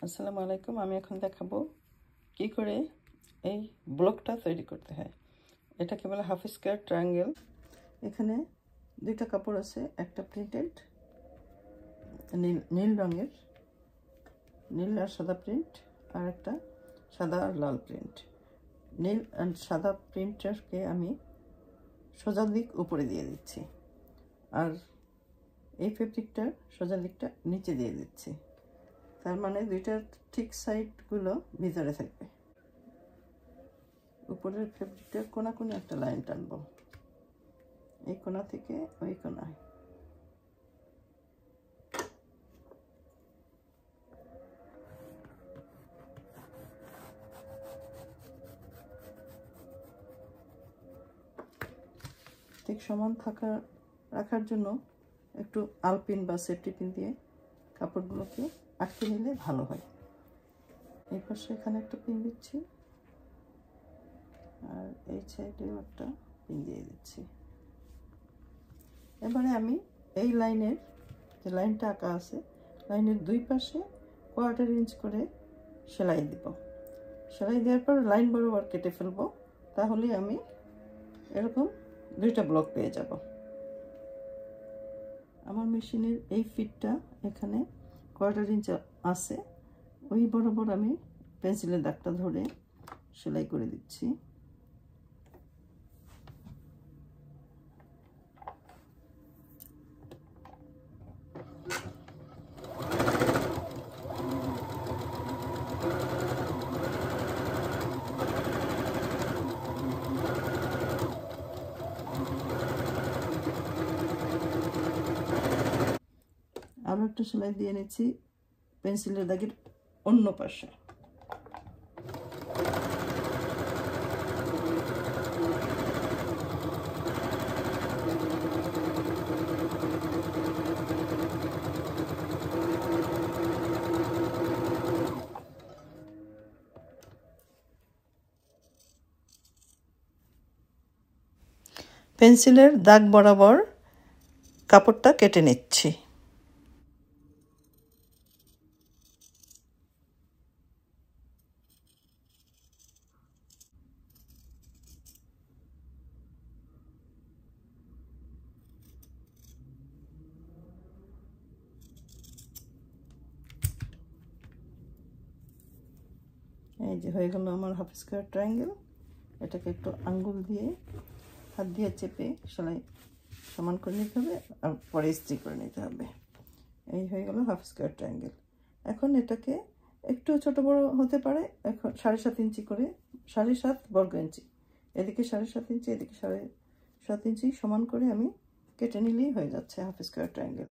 আসসালামু আলাইকুম। আমি এখন দেখাবো কি করে এই ব্লকটা তৈরি করতে হয়। এটাকে বলে হাফ স্কয়ার ট্রায়াঙ্গেল। এখানে দুইটা কাপড় আছে, একটা প্রিন্টেড নীল রঙের, নীল আর সাদা প্রিন্ট, আর একটা সাদা আর লাল প্রিন্ট। নীল আর সাদা প্রিন্টটাকে আমি সোজা দিক উপরে দিয়ে দিচ্ছি, আর এই ফেব্রিকটার সোজা দিকটা নিচে দিয়ে দিচ্ছি। তার মানে দুইটার ঠিক সাইডগুলো ভিতরে থাকবে। উপরের ফেব্রিকটার কোণাকুনি একটা লাইন টানবো, এই কোণা থেকে ওই কোণায়। ঠিক সমান রাখার জন্য একটু আলপিন বা সেফটি পিন দিয়ে কাপড়গুলোকে আটকে নিলে ভালো হয়। এই পাশে এখানে একটা পিন দিচ্ছি, আর এই সাইডেও একটা পিন দিয়ে দিচ্ছি। এবারে আমি এই লাইনের যে লাইনটা আঁকা আছে, লাইনের দুই পাশে 1/4 ইঞ্চ করে সেলাই দিব। সেলাই দেওয়ার পর লাইন বরাবর কেটে ফেলবো, তাহলে আমি এরকম দুইটা ব্লক পেয়ে যাব। আমার মেশিনের এই ফিটটা এখানে 1/4 ইঞ্চ আছে, ওই বরাবর আমি পেন্সিলের দাগটা ধরে সেলাই করে দিচ্ছি। আরও একটা সেলাই দিয়ে নিচ্ছি পেন্সিলের দাগের অন্য পাশে। পেন্সিলের দাগ বরাবর কাপড়টা কেটে নিচ্ছি। এই যে হয়ে গেল আমার হাফ স্কয়ার ট্রায়াঙ্গেল। এটাকে একটু আঙ্গুল দিয়ে হাত দিয়ে চেপে সেলাই সমান করে নিতে হবে, আর পরে ইস্ত্রি করে নিতে হবে। এই হয়ে গেল হাফ স্কয়ার ট্রায়াঙ্গেল। এখন এটাকে একটু ছোট বড় হতে পারে। এখন 7.5 ইঞ্চি করে, 7.5 বর্গ ইঞ্চি, এদিকে 7.5 ইঞ্চি, এদিকে 7.5 ইঞ্চি সমান করে আমি কেটে নিলেই হয়ে যাচ্ছে হাফ স্কয়ার ট্রায়াঙ্গেল।